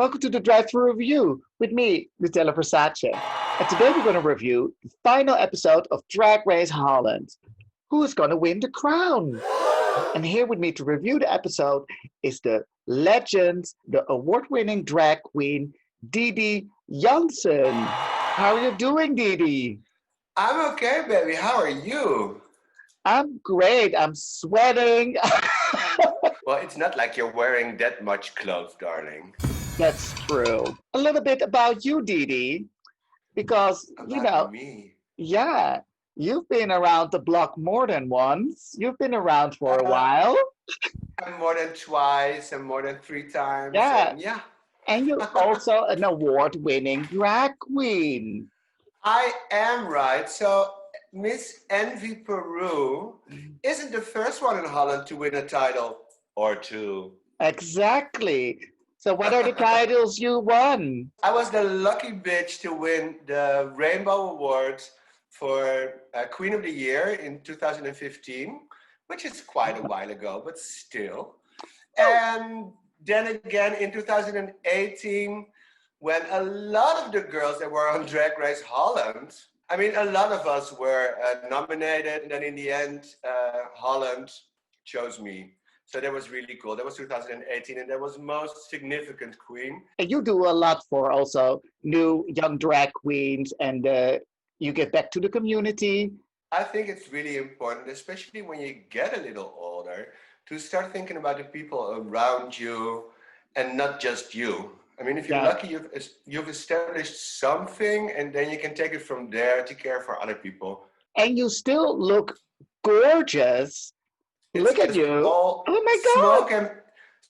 Welcome to the Drive-Thru Review with me, Nutella Versace. And today we're going to review the final episode of Drag Race Holland. Who is going to win the crown? And here with me to review the episode is the legend, the award-winning drag queen, DeeDee Janssens. How are you doing, DeeDee? I'm okay, baby. How are you? I'm great. I'm sweating. Well, it's not like you're wearing that much clothes, darling. That's true. A little bit about you, DeeDee, because, Me. yeah, you've been around the block more than once. You've been around for a while. More than twice and more than 3 times. Yeah. And you're also an award-winning drag queen. I am right. So Miss Envy Peru isn't the first one in Holland to win a title or 2. Exactly. So what are the titles you won? I was the lucky bitch to win the Rainbow Award for Queen of the Year in 2015, which is quite a while ago, but still. And then again in 2018, when a lot of the girls that were on Drag Race Holland, I mean, a lot of us were nominated, and then in the end, Holland chose me. So that was really cool. That was 2018, and that was most significant queen. And you do a lot for also new young drag queens, and you give back to the community. I think it's really important, especially when you get a little older, to start thinking about the people around you and not just you. I mean, if you're lucky, you've established something, and then you can take it from there to care for other people. And you still look gorgeous. Look at you. Oh my God.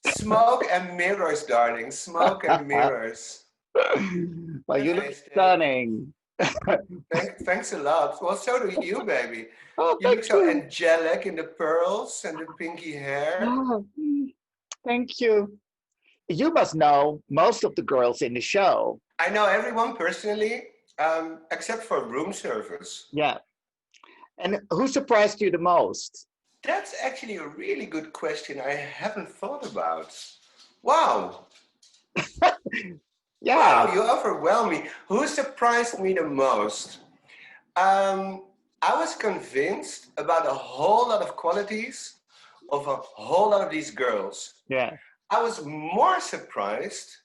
Smoke and mirrors, darling. Smoke and mirrors. Well, you look stunning. Thanks a lot. Well, so do you, baby. Oh, you look so angelic in the pearls and the pinky hair. Oh, thank you. You must know most of the girls in the show. I know everyone personally, except for room service. Yeah. And who surprised you the most? That's actually a really good question I haven't thought about. Wow. Yeah. Wow, you overwhelm me. Who surprised me the most? I was convinced about a whole lot of qualities of a whole lot of these girls. Yeah. I was more surprised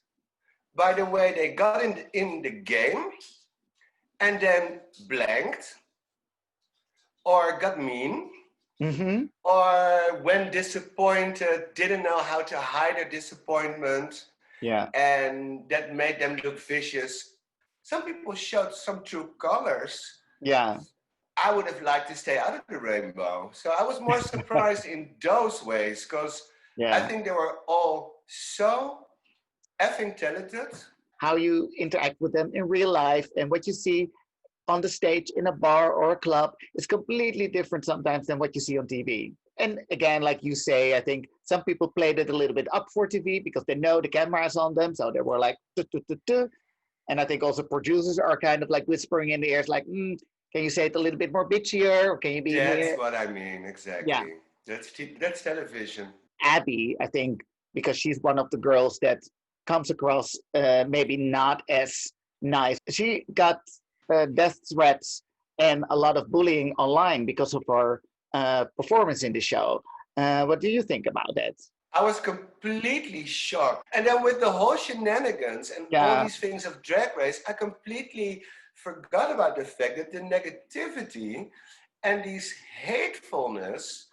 by the way they got in the game and then blanked or got mean. Mm-hmm. Or when disappointed, didn't know how to hide their disappointment. Yeah. And that made them look vicious. Some people showed some true colors. Yeah. I would have liked to stay out of the rainbow. So I was more surprised in those ways, because I think they were all so effing talented. How you interact with them in real life and what you see on the stage in a bar or a club is completely different sometimes than what you see on TV. And again, like you say, I think some people played it a little bit up for TV because they know the camera is on them. So they were like, duh, duh, duh, duh. And I think also producers are kind of like whispering in the ears, like, can you say it a little bit more bitchier? Or can you be That's what I mean, exactly. Yeah. That's television. Abby, I think, because she's one of the girls that comes across maybe not as nice. She got death threats and a lot of bullying online because of her performance in the show. What do you think about that? I was completely shocked. And then with the whole shenanigans and all these things of Drag Race, I completely forgot about the fact that the negativity and these hatefulness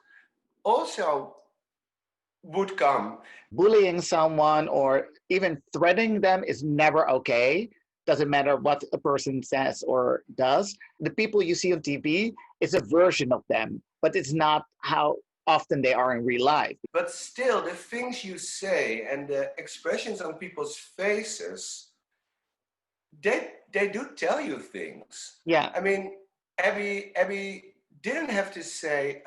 also would come. Bullying someone or even threatening them is never okay. Doesn't matter what a person says or does. The people you see on TV is a version of them, but it's not how often they are in real life. But still, the things you say and the expressions on people's faces, they do tell you things. Yeah. I mean, Abby didn't have to say,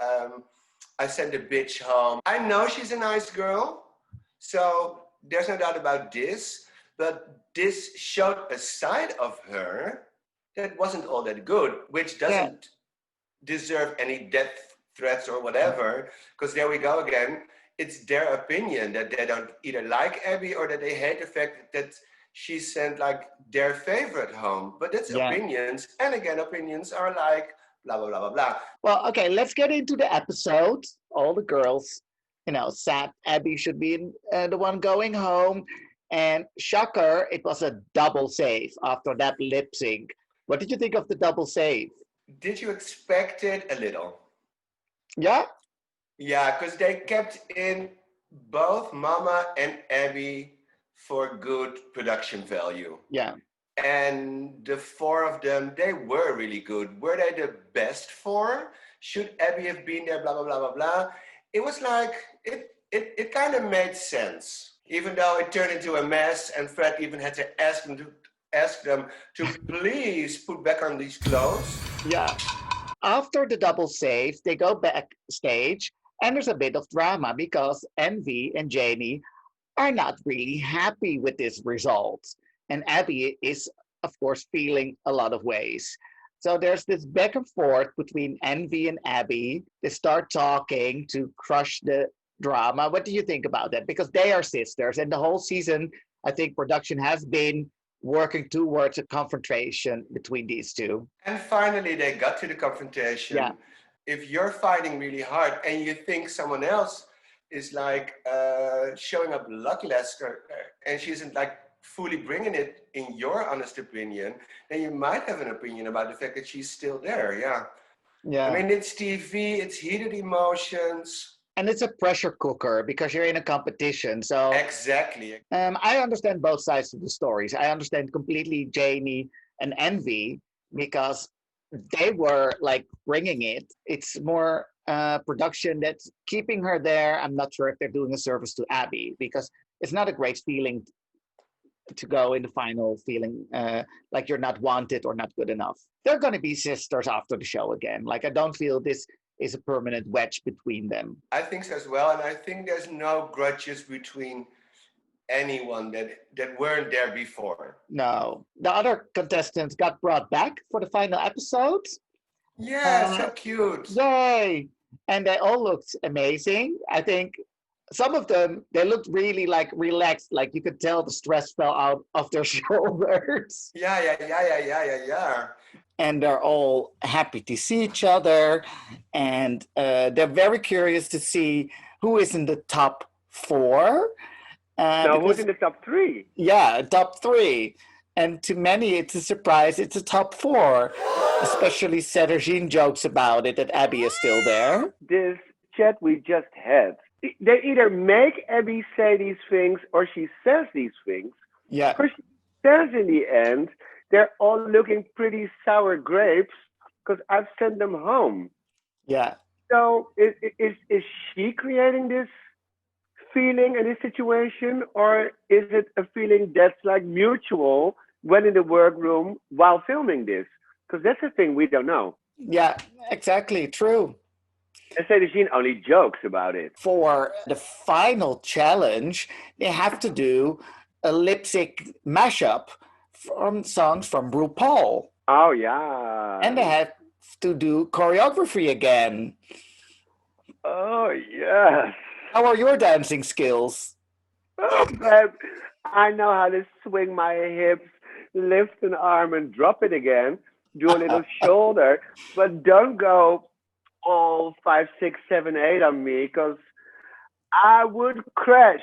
I sent a bitch home. I know she's a nice girl, so there's no doubt about this. But this showed a side of her that wasn't all that good, which doesn't deserve any death threats or whatever, because there we go again. it's their opinion that they don't either like Abby or that they hate the fact that she sent like their favorite home. But that's opinions. And again, opinions are like blah, blah, blah, blah, blah. Well, okay, let's get into the episode. All the girls, sad Abby should be the one going home. And shocker, it was a double save after that lip sync. What did you think of the double save? Did you expect it a little? Yeah? Yeah, because they kept in both Mama and Abby for good production value. Yeah. And the four of them, they were really good. Were they the best four? Should Abby have been there, blah, blah, blah, blah, blah? It was like, it kind of made sense. Even though it turned into a mess and Fred even had to ask them to please put back on these clothes. Yeah. After the double save, they go backstage and there's a bit of drama because Envy and Janey are not really happy with this result. And Abby is, of course, feeling a lot of ways. So there's this back and forth between Envy and Abby. They start talking to crush the drama. What do you think about that? Because they are sisters, and the whole season, I think production has been working towards a confrontation between these two. And finally, they got to the confrontation. Yeah. If you're fighting really hard and you think someone else is like showing up lackluster and she isn't like fully bringing it in your honest opinion, then you might have an opinion about the fact that she's still there. Yeah. I mean, it's TV, it's heated emotions. And it's a pressure cooker because you're in a competition. So exactly. I understand both sides of the stories. I understand completely Janey and Envy because they were like bringing it. It's more production that's keeping her there. I'm not sure if they're doing a service to Abby because it's not a great feeling to go in the final feeling like you're not wanted or not good enough. They're going to be sisters after the show again. Like, I don't feel this is a permanent wedge between them. I think so as well. And I think there's no grudges between anyone that weren't there before. No. The other contestants got brought back for the final episode. Yeah, so cute. Yay. And they all looked amazing. I think some of them, they looked really like relaxed. Like you could tell the stress fell out of their shoulders. Yeah. And they're all happy to see each other. And they're very curious to see who is in the top 4. Who's in the top 3? Yeah, top 3. And to many, it's a surprise. It's a top 4. Especially Sederginne jokes about it, that Abby is still there. This chat we just had, they either make Abby say these things or she says these things. Yeah. Because she says in the end, they're all looking pretty sour grapes because I've sent them home. Yeah. So is she creating this feeling in this situation, or is it a feeling that's like mutual when in the workroom while filming this? Because that's the thing we don't know. Yeah, exactly. True. And Sederginne only jokes about it. For the final challenge, they have to do a lip sync mashup from songs from RuPaul. Oh, yeah. And they have to do choreography again. Oh, yes. How are your dancing skills? Oh, babe, I know how to swing my hips, lift an arm and drop it again, do a little shoulder, but don't go all 5, 6, 7, 8 on me because I would crash.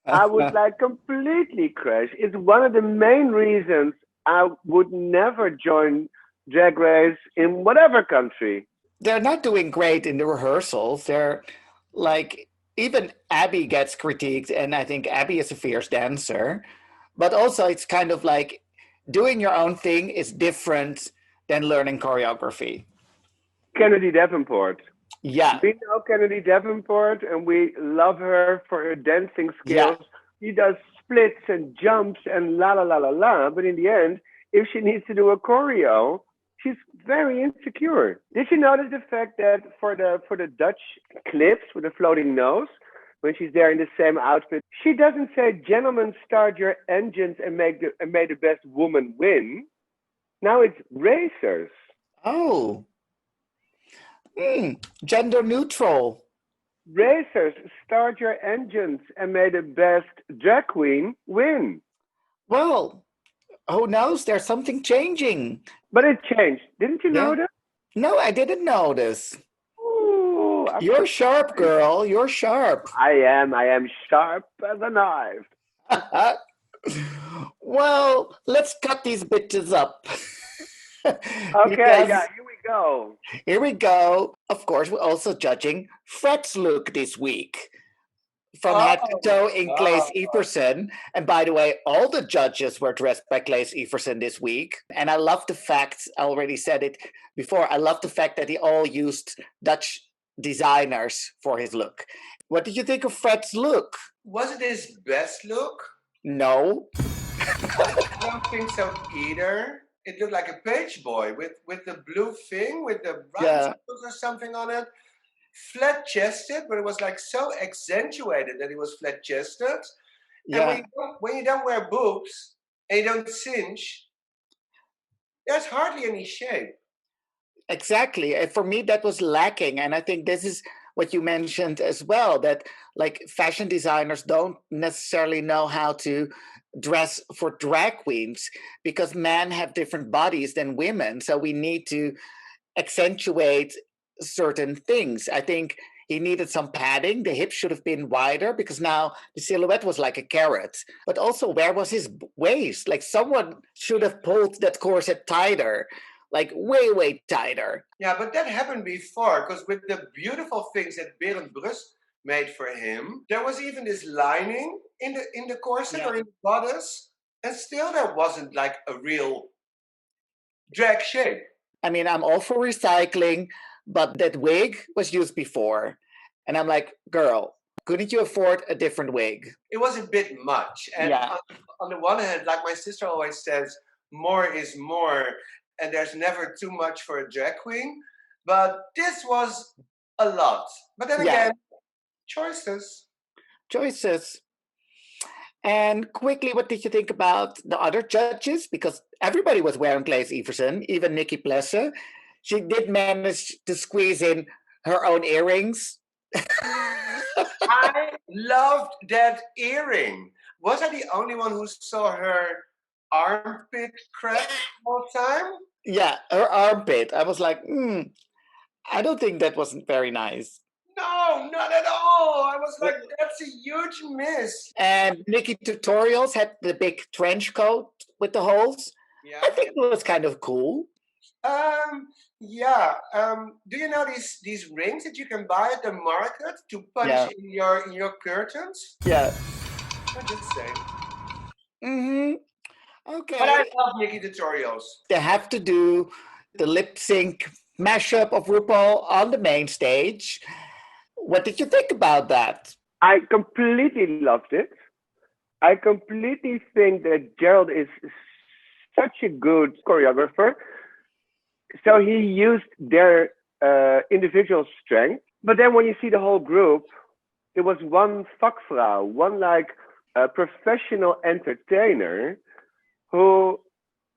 I would like completely crash. It's one of the main reasons I would never join Drag Race in whatever country. They're not doing great in the rehearsals. They're like, even Abby gets critiqued, and I think Abby is a fierce dancer. But also it's kind of like doing your own thing is different than learning choreography. Kennedy Davenport. Yeah. We know Kennedy Davenport and we love her for her dancing skills. Yeah. She does splits and jumps and la la la la la. But in the end, if she needs to do a choreo, she's very insecure. Did you notice the fact that for the Dutch clips with the floating nose, when she's there in the same outfit, she doesn't say, "Gentlemen, start your engines and may the best woman win." Now it's racers. Oh. Gender neutral. Racers, start your engines and may the best drag queen win. Well, who knows? There's something changing. But it changed. Didn't you Yeah. notice? No, I didn't notice. Ooh, You're sharp, girl. You're sharp. I am sharp as a knife. Well, let's cut these bitches up. Okay, yeah, here we go. Here we go. Of course, we're also judging Fred's look this week. From head to toe in Claes Everson. And by the way, all the judges were dressed by Claes Everson this week. And I love the fact, I already said it before, I love the fact that he all used Dutch designers for his look. What did you think of Fred's look? Was it his best look? No. I don't think so either. It looked like a page boy with the blue thing, with the rhinestones or something on it. Flat-chested, but it was like so accentuated that it was flat-chested. Yeah. And when you don't wear boobs and you don't cinch, there's hardly any shape. Exactly. And for me, that was lacking. And I think this is what you mentioned as well, that like fashion designers don't necessarily know how to dress for drag queens because men have different bodies than women. So we need to accentuate certain things. I think he needed some padding. The hips should have been wider because now the silhouette was like a carrot. But also, where was his waist? Like someone should have pulled that corset tighter, like way, way tighter. Yeah, but that happened before because with the beautiful things that Berend Brust made for him, there was even this lining in the corset or in the bodice, and still there wasn't like a real drag shape. I mean, I'm all for recycling, but that wig was used before. And I'm like, girl, couldn't you afford a different wig? It was a bit much. And on the one hand, like my sister always says, more is more, and there's never too much for a drag queen. But this was a lot. But then again, choices. Choices. And quickly, what did you think about the other judges? Because everybody was wearing Claes Everson, even Nikki Plesse. She did manage to squeeze in her own earrings. I loved that earring. Was I the only one who saw her armpit crack all the time? Yeah, her armpit. I was like, I don't think that was very nice. No, not at all. I was like, that's a huge miss. And Nikki Tutorials had the big trench coat with the holes. Yeah. I think it was kind of cool. Do you know these rings that you can buy at the market to punch in your curtains? Yeah. I'm just saying. Okay. But I love Nikki Tutorials. They have to do the lip sync mashup of RuPaul on the main stage. What did you think about that? I completely loved it. I completely think that Gerald is such a good choreographer. So he used their individual strength. But then when you see the whole group, it was one vakvrouw, one like a professional entertainer who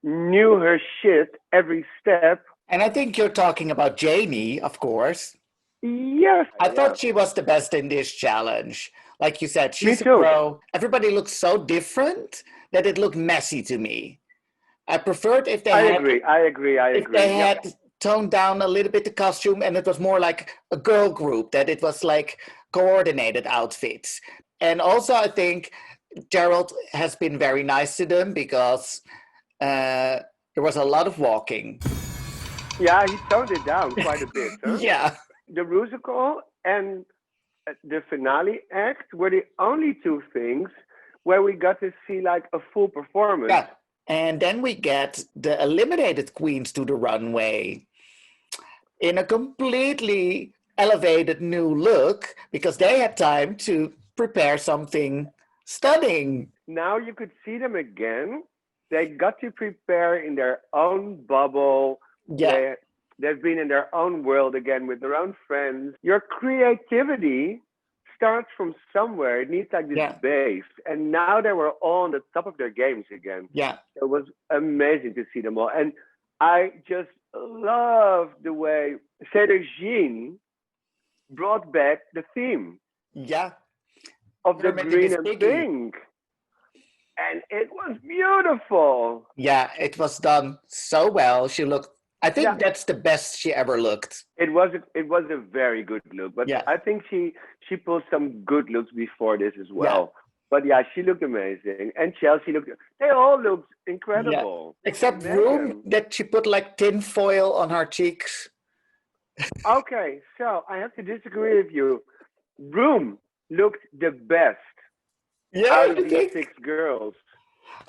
knew her shit every step. And I think you're talking about Janey, of course. Yes. I thought she was the best in this challenge. Like you said, she's Me too. a pro. Everybody looks so different that it looked messy to me. I preferred if they I agree. If they had toned down a little bit the costume and it was more like a girl group, that it was like coordinated outfits. And also I think Gerald has been very nice to them because there was a lot of walking. Yeah, he toned it down quite a bit. Huh? Yeah. The musical and the finale act were the only two things where we got to see like a full performance. Yeah. And then we get the eliminated queens to the runway in a completely elevated new look because they had time to prepare something stunning. Now you could see them again. They got to prepare in their own bubble. Yeah. They've been in their own world again with their own friends. Your creativity starts from somewhere. It needs like this base. And now they were all on the top of their games again. Yeah. It was amazing to see them all. And I just love the way Sederginne brought back the theme Yeah. of the Pyramid green is and Piggy. pink. And it was beautiful. Yeah, it was done so well. She looked, I think Yeah. that's the best she ever looked. It was a very good look, but Yeah. I think she pulled some good looks before this as well. Yeah. But yeah, she looked amazing, and Chelsea looked. They all looked Yeah. incredible. Except Megan. Roem, that she put like tin foil on her cheeks. Okay, so I have to disagree with you. Roem looked the best Yeah, out of I these think. 6 girls.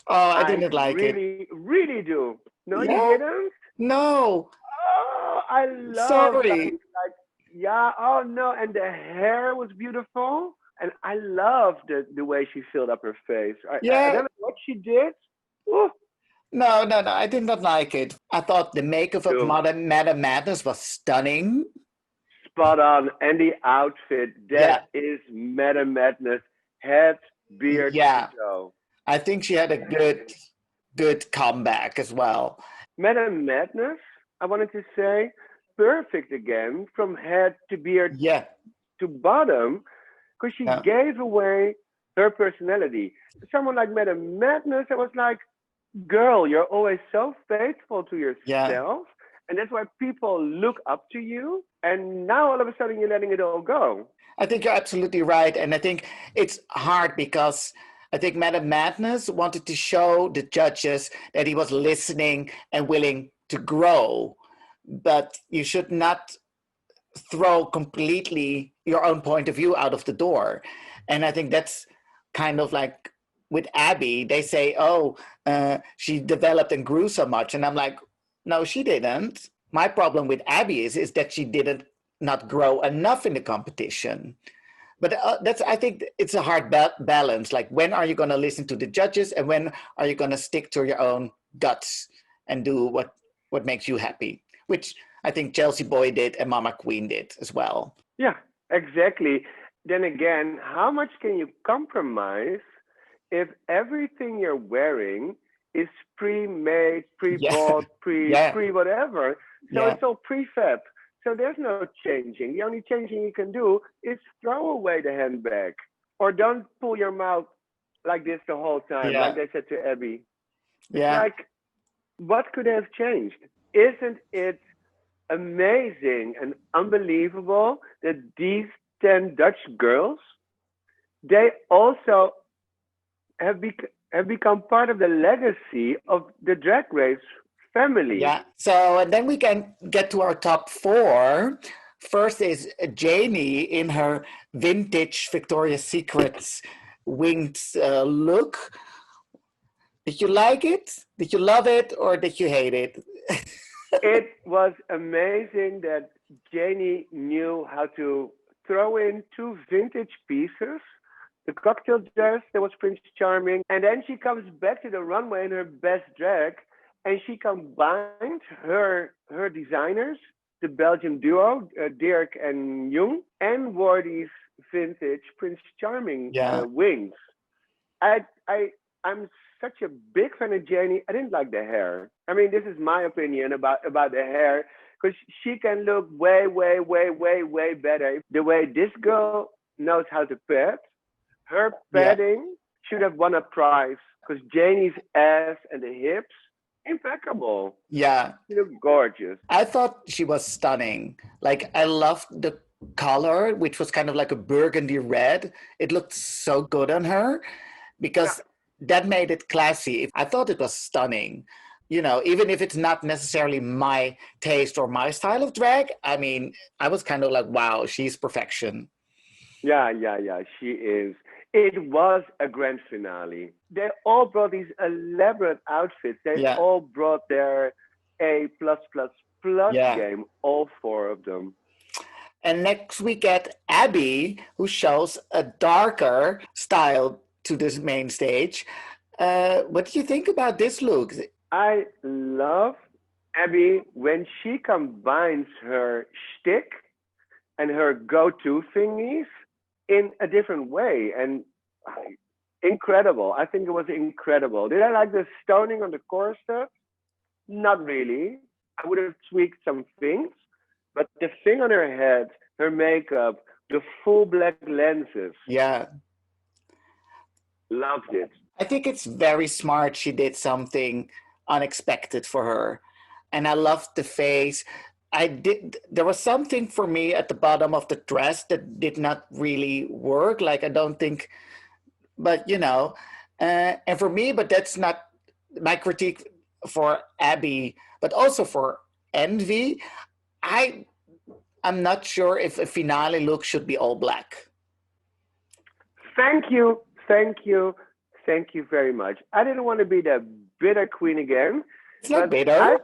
Oh, I didn't like it. Really do. No, you Yeah. didn't? No. Oh, I love that. Sorry. Like, yeah, oh no, and the hair was beautiful. And I loved the way she filled up her face. I Yeah. don't know what she did. Ooh, No, I did not like it. I thought the makeup of True. Madam Madness was stunning. Spot on. And the outfit, Yeah. that is Madam Madness. Head, beard, Yeah. toe. I think she had a good comeback as well. Madam Madness, I wanted to say, perfect again, from head to beard Yeah. to bottom, because she Yeah. gave away her personality. Someone like Madam Madness, I was like, girl, you're always so faithful to yourself. Yeah. And that's why people look up to you. And now all of a sudden you're letting it all go. I think you're absolutely right. And I think it's hard because I think Madam Madness wanted to show the judges that he was listening and willing to grow. But you should not throw completely your own point of view out of the door. And I think that's kind of like with Abby, they say, oh, she developed and grew so much. And I'm like, no, she didn't. My problem with Abby is that she didn't not grow enough in the competition. But I think it's a hard balance. Like, when are you going to listen to the judges, and when are you going to stick to your own guts and do what makes you happy? Which I think Chelsea Boy did and Mama Queen did as well. Yeah, exactly. Then again, how much can you compromise if everything you're wearing is pre-made, pre-bought, pre whatever? So it's all prefab. So there's no changing. The only changing you can do is throw away the handbag, or don't pull your mouth like this the whole time, like they said to Abby. Yeah. Like, what could have changed? Isn't it amazing and unbelievable that these 10 Dutch girls, they also have become part of the legacy of the Drag Race family. Yeah. So, and then we can get to our top 4. First is Janey in her vintage Victoria's Secrets winged look. Did you like it? Did you love it, or did you hate it? It was amazing that Janey knew how to throw in 2 vintage pieces. The cocktail dress that was Prince Charming, and then she comes back to the runway in her best drag, and she combined her designers, the Belgian duo, Dirk and Jung, and wore these vintage Prince Charming wings. I'm such a big fan of Janey. I didn't like the hair. I mean, this is my opinion about the hair, because she can look way, way, way, way, way better. The way this girl knows how to pat, her padding should have won a prize, because Janey's ass and the hips, impeccable. Yeah. She looked gorgeous. I thought she was stunning. Like, I loved the color, which was kind of like a burgundy red. It looked so good on her because that made it classy. I thought it was stunning. You know, even if it's not necessarily my taste or my style of drag, I mean, I was kind of like, wow, she's perfection. Yeah, she is. It was a grand finale. They all brought these elaborate outfits. They all brought their A+++ game, all 4 of them. And next we get Abby, who shows a darker style to this main stage. What do you think about this look? I love Abby when she combines her shtick and her go-to thingies in a different way, and incredible. I think it was incredible. Did I like the stoning on the corset? Not really. I would have tweaked some things, but the thing on her head her makeup, the full black lenses. Yeah. Loved it. I think it's very smart she did something unexpected for her. And I loved the face. There was something for me at the bottom of the dress that did not really work. Like, I don't think, but and for me, but that's not my critique for Abby, but also for Envy. I'm not sure if a finale look should be all black. Thank you. Thank you. Thank you very much. I didn't want to be the bitter queen again. It's not bitter.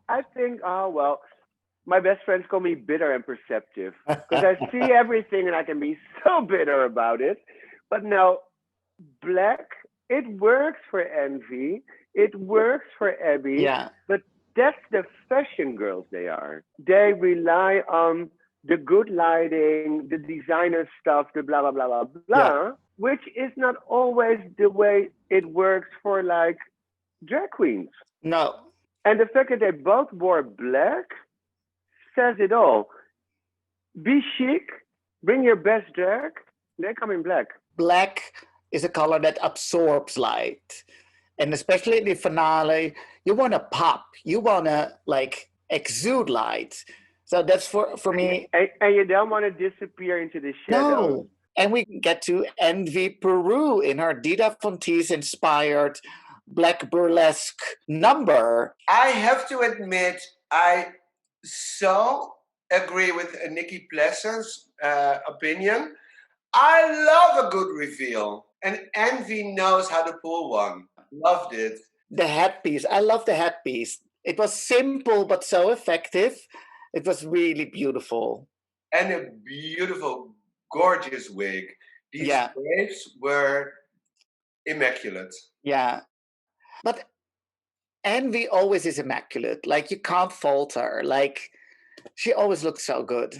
I think, oh, well, my best friends call me bitter and perceptive because I see everything and I can be so bitter about it. But no, black, it works for Envy. It works for Abby. Yeah. But that's the fashion girls they are. They rely on the good lighting, the designer stuff, the blah, blah, blah, blah, blah, which is not always the way it works for like drag queens. No. And the fact that they both wore black says it all. Be chic, bring your best drag, they come in black. Black is a color that absorbs light. And especially in the finale, you want to pop. You want to like exude light. So that's for me. And you don't want to disappear into the shadows. No. And we get to Envy Peru in her Dita Von Teese inspired black burlesque number. I have to admit, I so agree with Nikki Plesser's opinion. I love a good reveal. And Envy knows how to pull one. Loved it. The headpiece. I love the headpiece. It was simple but so effective. It was really beautiful. And a beautiful, gorgeous wig. These waves were immaculate. Yeah. But Envy always is immaculate. Like, you can't fault her. Like, she always looks so good.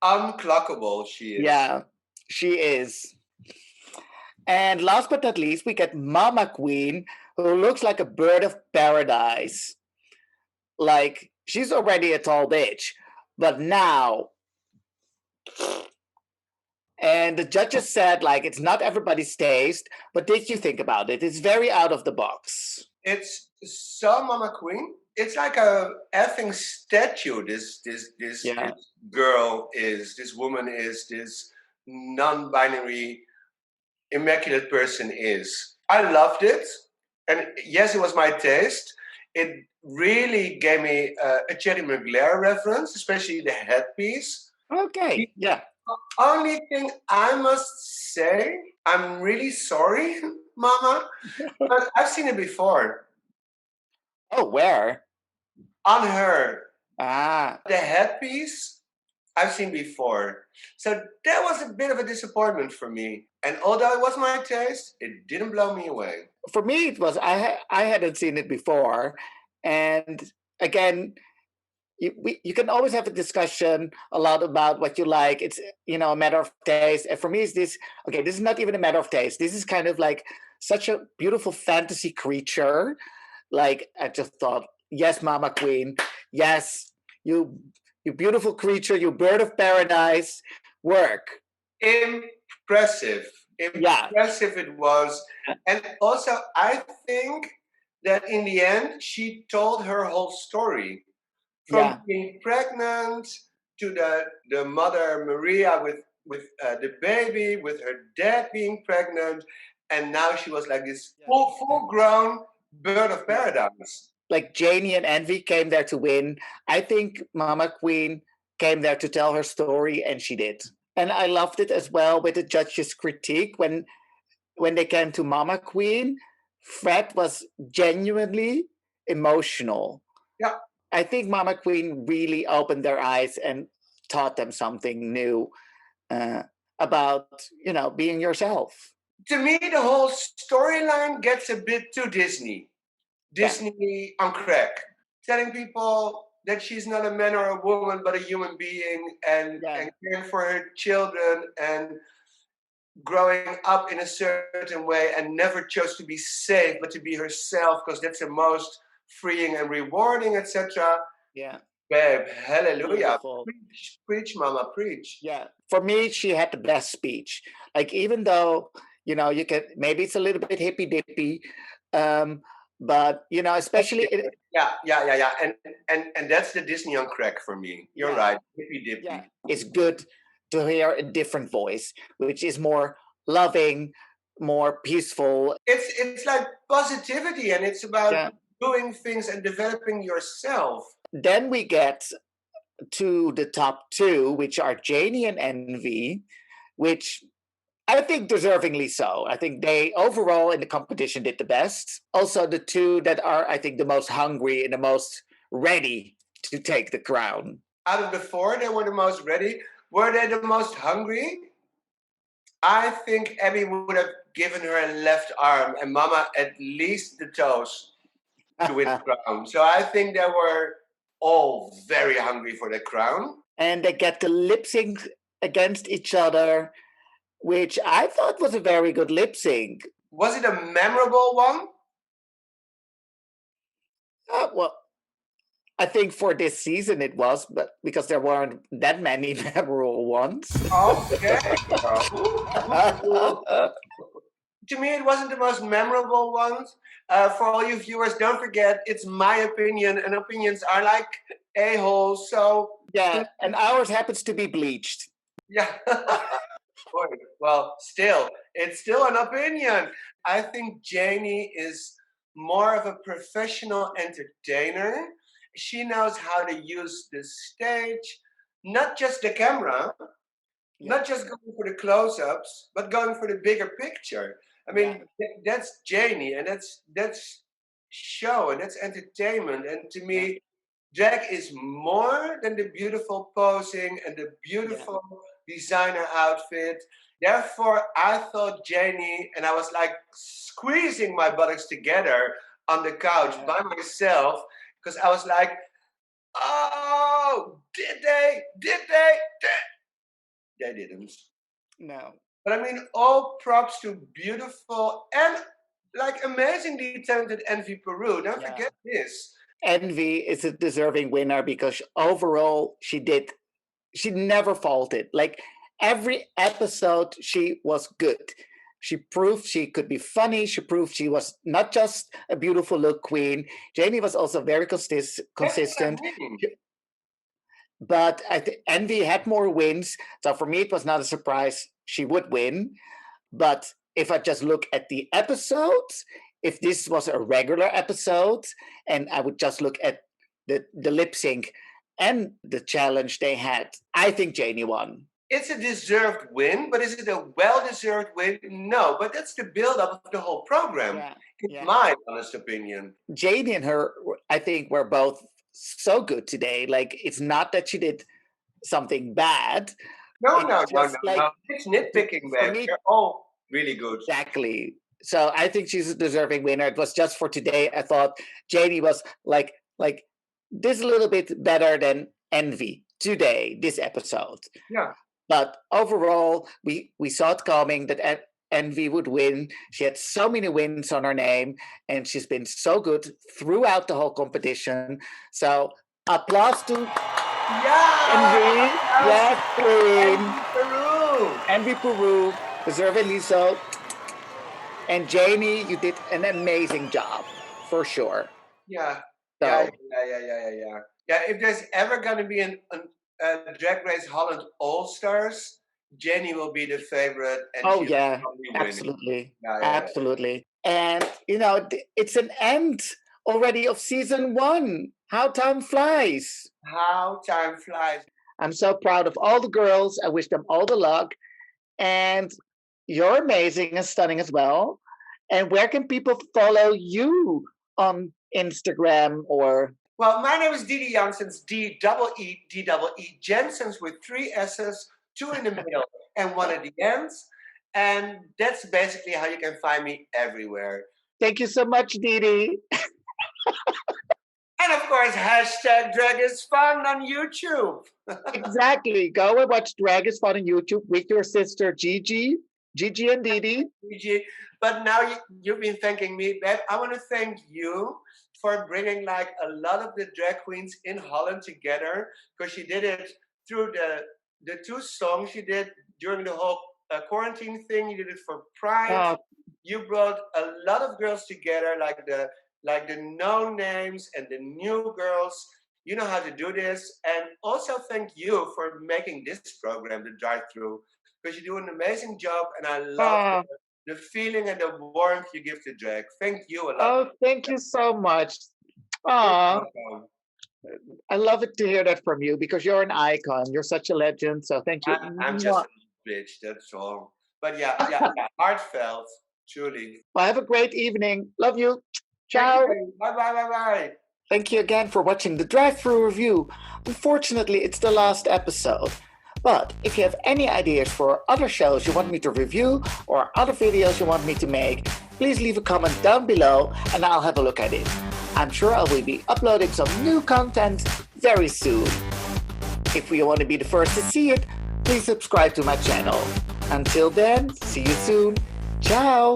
Unclockable, she is. Yeah, she is. And last but not least, we get Mama Queen, who looks like a bird of paradise. Like, she's already a tall bitch, but now. And the judges said, like, it's not everybody's taste, but did you think about it? It's very out of the box. It's so Mama Queen. It's like a effing statue. This girl is, this woman is, this non-binary immaculate person is. I loved it. And yes, it was my taste. It really gave me a Cherry Mugler reference, especially the headpiece. Okay, yeah. The only thing I must say, I'm really sorry, Mama, but I've seen it before. Oh, where? On her. Ah. The headpiece, I've seen before. So that was a bit of a disappointment for me. And although it was my taste, it didn't blow me away. For me, it was, I hadn't seen it before. And again, you can always have a discussion a lot about what you like. It's, a matter of taste. And for me, this is not even a matter of taste. This is kind of like such a beautiful fantasy creature. Like, I just thought, yes, Mama Queen. Yes, you beautiful creature, you bird of paradise. Work. Impressive. Impressive it was. And also, I think that in the end, she told her whole story. From being pregnant to the mother Maria with the baby, with her dad being pregnant, and now she was like this full-grown bird of paradise. Like Janey and Envy came there to win. I think Mama Queen came there to tell her story, and she did. And I loved it as well with the judges' critique when they came to Mama Queen. Fred was genuinely emotional. Yeah. I think Mama Queen really opened their eyes and taught them something new about, being yourself. To me, the whole storyline gets a bit too Disney. Disney on crack. Telling people that she's not a man or a woman, but a human being and caring for her children and growing up in a certain way and never chose to be safe, but to be herself because that's the most freeing and rewarding, etc. Yeah. Babe, hallelujah. Beautiful. Preach, mama, preach. Yeah. For me, she had the best speech. Like, even though, you can, maybe it's a little bit hippy dippy, but, especially, Yeah. And that's the Disney on crack for me. You're right. Hippy dippy. It's good to hear a different voice, which is more loving, more peaceful. It's like positivity, and it's about doing things and developing yourself. Then we get to the top two, which are Janey and Envy, which I think deservingly so. I think they overall in the competition did the best. Also, the two that are, I think, the most hungry and the most ready to take the crown. Out of the four, they were the most ready. Were they the most hungry? I think Abby would have given her a left arm and Mama at least the toes to win the crown. So I think they were all very hungry for the crown. And they get to lip sync against each other, which I thought was a very good lip sync. Was it a memorable one? Well, I think for this season it was, but because there weren't that many memorable ones. Okay. To me, it wasn't the most memorable ones. For all you viewers, don't forget, it's my opinion, and opinions are like a-holes, so... Yeah, and ours happens to be bleached. Yeah. Well, still, it's still an opinion. I think Janey is more of a professional entertainer. She knows how to use the stage, not just the camera, not just going for the close-ups, but going for the bigger picture. I mean, that's Janey, and that's show, and that's entertainment. And to me, Jack is more than the beautiful posing and the beautiful designer outfit. Therefore, I thought Janey, and I was like squeezing my buttocks together on the couch by myself, because I was like, oh, did they? They didn't. No. But I mean, all props to beautiful and like amazingly talented Envy Peru. Don't forget this. Envy is a deserving winner because overall she never faulted. Like every episode, she was good. She proved she could be funny. She proved she was not just a beautiful look queen. Janey was also very consistent. But I think Envy had more wins. So for me, it was not a surprise she would win. But if I just look at the episodes, if this was a regular episode and I would just look at the lip sync and the challenge they had, I think Janey won. It's a deserved win, but is it a well-deserved win? No, but that's the build-up of the whole program. In my honest opinion. Janey and her, I think, were both so good today. Like, it's not that she did something bad. No. It's nitpicking, babe. They're all really good. Exactly. So I think she's a deserving winner. It was just for today. I thought Janey was like this a little bit better than Envy today, this episode. Yeah. But overall, we saw it coming that Envy would win. She had so many wins on her name, and she's been so good throughout the whole competition. So applause to Envy. Yes, queen. Envy Peru, deservedly so. And Janey, you did an amazing job, for sure. Yeah. So, Yeah, if there's ever going to be a Drag Race Holland All-Stars, Janey will be the favorite. And absolutely. Absolutely. And, it's an end already of season 1. How time flies. I'm so proud of all the girls. I wish them all the luck. And you're amazing and stunning as well. And where can people follow you on Instagram or... Well, my name is DeeDee Janssens, D-E-E-D-E-E, Janssens with 3 S's, 2 in the middle and 1 at the end. And that's basically how you can find me everywhere. Thank you so much, DeeDee. And of course, hashtag Drag is Fun on YouTube. Exactly. Go and watch Drag is Fun on YouTube with your sister Gigi and DeeDee. Gigi. But now you've been thanking me, babe. I want to thank you for bringing like a lot of the drag queens in Holland together, because she did it through the 2 songs she did during the whole quarantine thing. You did it for Pride. You brought a lot of girls together, like the known names and the new girls. You know how to do this. And also thank you for making this program, the drive-thru, because you do an amazing job, and I love the feeling and the warmth you give to drag. Thank you a lot. Oh, thank you so much. I love it to hear that from you, because you're an icon. You're such a legend. So thank you. I'm just a bitch, that's all. But yeah, heartfelt, truly. Well, have a great evening. Love you. Ciao. Bye. Thank you again for watching the drive-thru review. Unfortunately, it's the last episode. But if you have any ideas for other shows you want me to review or other videos you want me to make, please leave a comment down below and I'll have a look at it. I'm sure I will be uploading some new content very soon. If you want to be the first to see it, please subscribe to my channel. Until then, see you soon. Ciao!